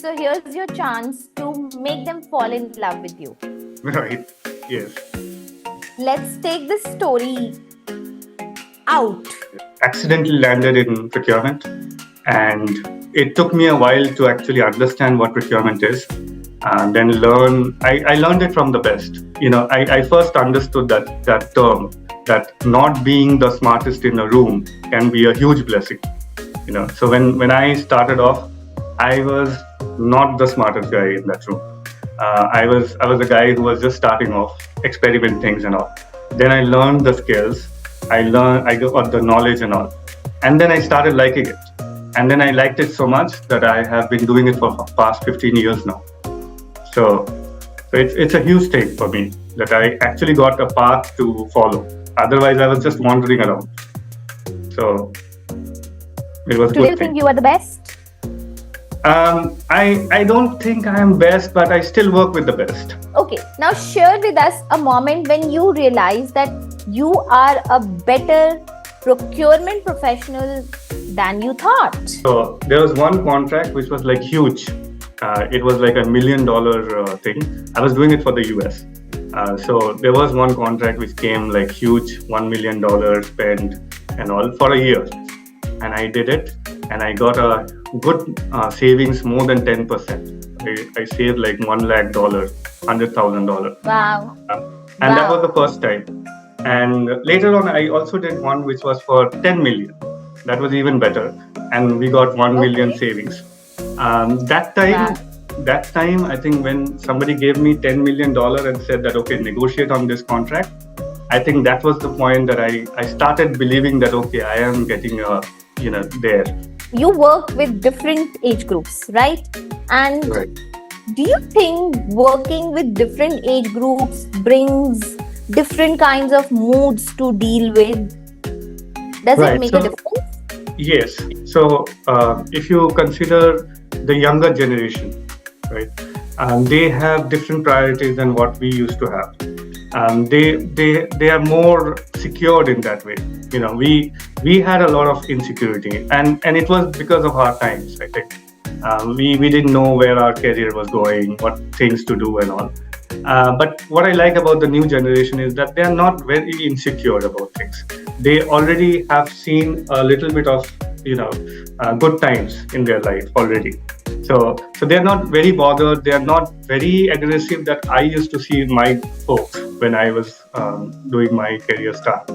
So here's your chance to make them fall in love with you. Right. Yes. Let's take this story out. Accidentally landed in procurement, and it took me a while to actually understand what procurement is, and then I learned it from the best. I first understood that term, that not being the smartest in a room can be a huge blessing. So when I started off, I was not the smartest guy in that room. I was a guy who was just starting off, experiment things and all. Then I learned the skills. I got the knowledge and all, and then I started liking it. And then I liked it so much that I have been doing it for past 15 years now. So it's a huge thing for me that I actually got a path to follow. Otherwise, I was just wandering around. So it was a Do you good think thing. you are the best? I don't think I am best, but I still work with the best. Okay, now share with us a moment when you realize that you are a better procurement professional than you thought. So there was one contract which was like huge. It was like $1 million thing. I was doing it for the US. So there was one contract which came like huge, $1 million spent and all for a year. And I did it, and I got a good savings, more than 10%. I saved like $1 lakh, $100,000. Wow. And that was the first time. And later on, I also did one which was for 10 million. That was even better. And we got 1 million Okay. savings. That time, I think when somebody gave me $10 million and said that, okay, negotiate on this contract, I think that was the point that I started believing that, okay, I am getting there. You work with different age groups, right? And Right. do you think working with different age groups brings different kinds of moods to deal with? Does it Right. make a difference? Yes. So if you consider the younger generation, right, they have different priorities than what we used to have. They are more secured in that way. We had a lot of insecurity, and it was because of our times. I think we didn't know where our career was going, what things to do, and all. But what I like about the new generation is that they are not very insecure about things. They already have seen a little bit of good times in their life already. So they're not very bothered. They are not very aggressive that I used to see my folks when I was doing my career start.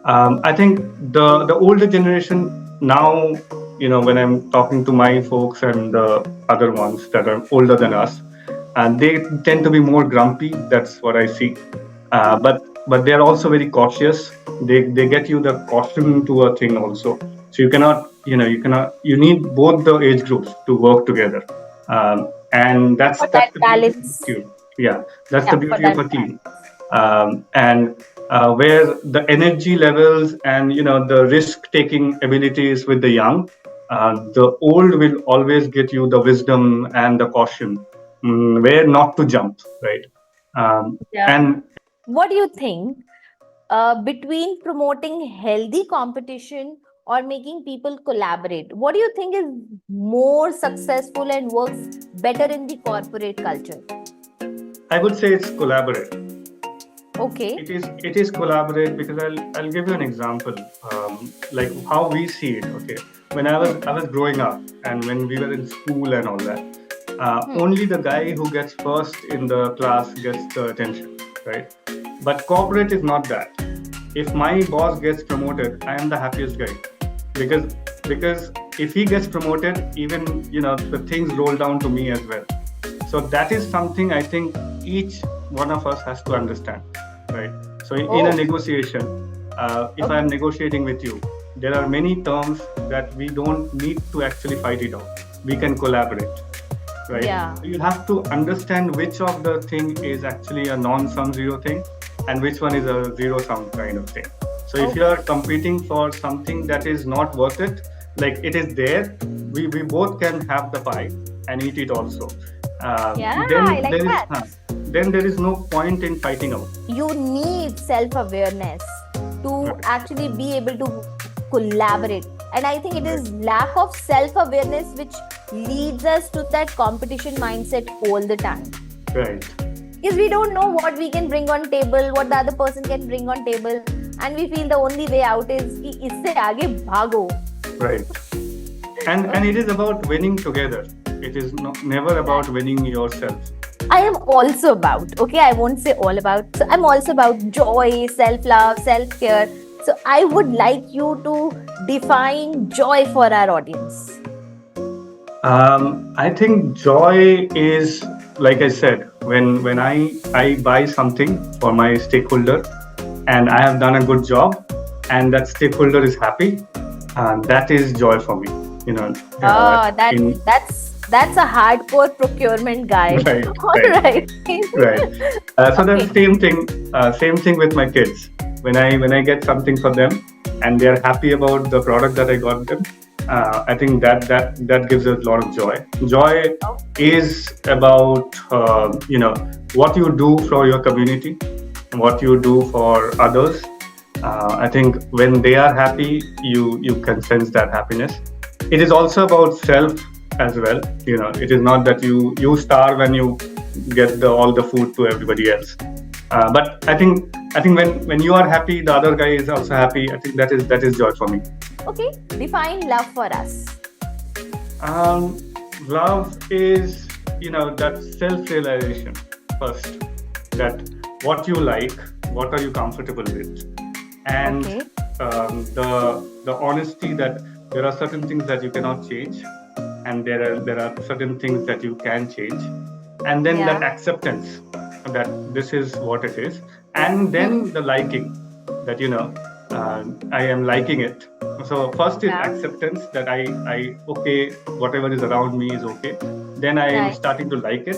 I think the older generation now, when I'm talking to my folks and the other ones that are older than us, and they tend to be more grumpy. That's what I see. But they're also very cautious. They get you the caution to a thing also. So you need both the age groups to work together. And that's For that the beauty of balance. a team. Yeah, that's Yeah, the for beauty that of a team. And where the energy levels and the risk-taking abilities with the young, the old will always get you the wisdom and the caution where not to jump, right? Yeah. And What do you think between promoting healthy competition or making people collaborate? What do you think is more successful and works better in the corporate culture? I would say it's collaborate. Okay. It is collaborate because I'll give you an example, like how we see it. Okay, when I was growing up and when we were in school and all that, only the guy who gets first in the class gets the attention, right? But corporate is not that. If my boss gets promoted, I am the happiest guy because if he gets promoted, even the things roll down to me as well. So that is something I think each one of us has to understand, right? So in a negotiation, if I am negotiating with you, there are many terms that we don't need to actually fight it out. We can collaborate, right? Yeah. You have to understand which of the thing is actually a non-sum zero thing and which one is a zero-sum kind of thing. So if you are competing for something that is not worth it, like it is there, we both can have the pie and eat it also. Yeah, then I like there that. then there is no point in fighting out. You need self-awareness to Right. actually be able to collaborate And I think it is lack of self-awareness which leads us to that competition mindset all the time. Right. Because we don't know what we can bring on table, what the other person can bring on table, and we feel the only way out is कि इससे आगे भागो. Right. And it is about winning together. It is never about winning yourself. I am also about, okay, I won't say all about. So I'm also about joy, self-love, self-care. So I would like you to define joy for our audience. I think joy is, like I said, when I buy something for my stakeholder and I have done a good job and that stakeholder is happy, that is joy for me. You know. That's a hardcore procurement guy. Right. All right. Right. So that's the same thing with my kids. When I get something for them and they are happy about the product that I got them, I think that gives us a lot of joy. Joy is about what you do for your community, what you do for others. I think when they are happy, you can sense that happiness. It is also about self as well. You know, it is not that you starve and you get all the food to everybody else. But I think when you are happy, the other guy is also happy. I think that is joy for me. Okay, define love for us. Love is that self-realization first. That what you like, what are you comfortable with, and the honesty that there are certain things that you cannot change, and there are certain things that you can change, and then that acceptance that this is what it is, and then the liking that I am liking it. So first is acceptance that I okay, whatever is around me is okay. Then I am starting to like it,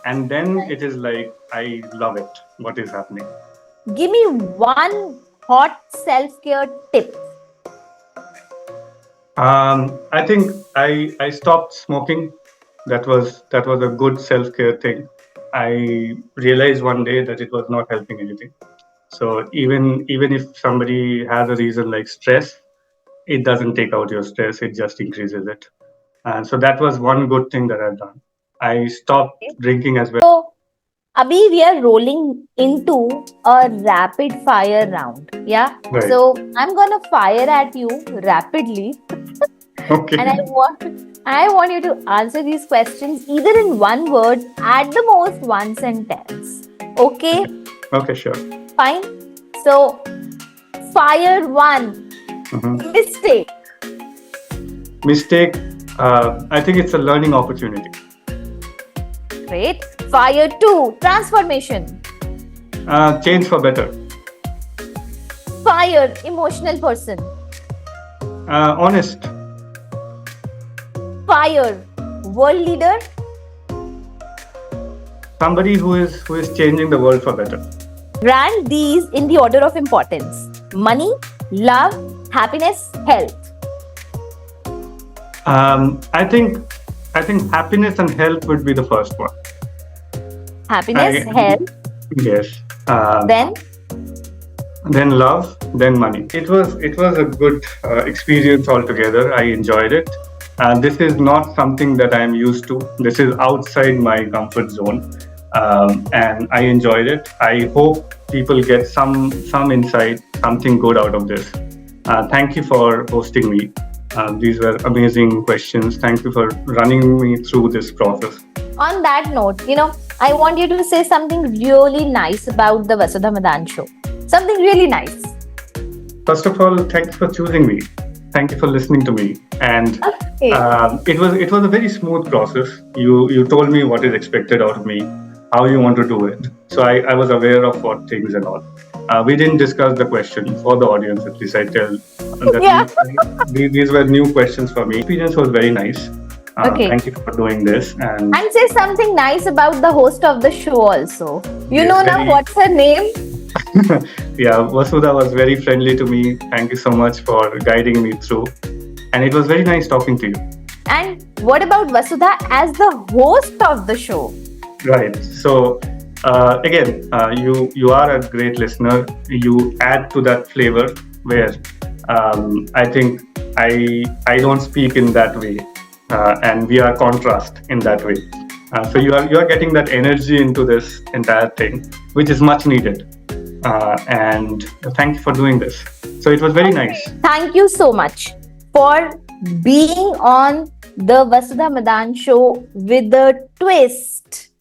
and then it is like I love it. What is happening? Give me one hot self-care tip. I think I stopped smoking. That was a good self-care thing. I realized one day that it was not helping anything. So even if somebody has a reason like stress, it doesn't take out your stress, it just increases it. And so that was one good thing that I've done. I stopped drinking as well. So, Abhi, we are rolling into a rapid fire round. Yeah. Right. So I'm gonna fire at you rapidly. Okay. And I want you to answer these questions either in one word, at the most one sentence. Okay? Okay, sure. Fine. So, fire one. Mistake. Mistake. I think it's a learning opportunity. Great. Fire two. Transformation. Change for better. Fire. Emotional person. Honest. Fire. World leader. Somebody who is changing the world for better. Rank these in the order of importance: money, love, happiness, health. I think happiness and health would be the first one. Happiness, health. Yes. Then love, then money. It was a good experience altogether. I enjoyed it. This is not something that I am used to. This is outside my comfort zone, and I enjoyed it. I hope people get some insight, something good out of this. Thank you for hosting me. These were amazing questions. Thank you for running me through this process. On that note, I want you to say something really nice about the Vasudha Madan show. Something really nice. First of all, thank you for choosing me. Thank you for listening to me. And it was a very smooth process. You told me what is expected out of me, how you want to do it. So I was aware of what things and all. We didn't discuss the question for the audience, at least I tell. These were new questions for me. Experience was very nice. Thank you for doing this. And say something nice about the host of the show also. You know now what's her name? Yeah, Vasudha was very friendly to me. Thank you so much for guiding me through. And it was very nice talking to you. And what about Vasudha as the host of the show? Right. So again, you are a great listener. You add to that flavor where I think I don't speak in that way, and we are contrast in that way. So you are getting that energy into this entire thing, which is much needed. And thank you for doing this. So it was very nice. Thank you so much for being on the Vasudha Madan show with the twist.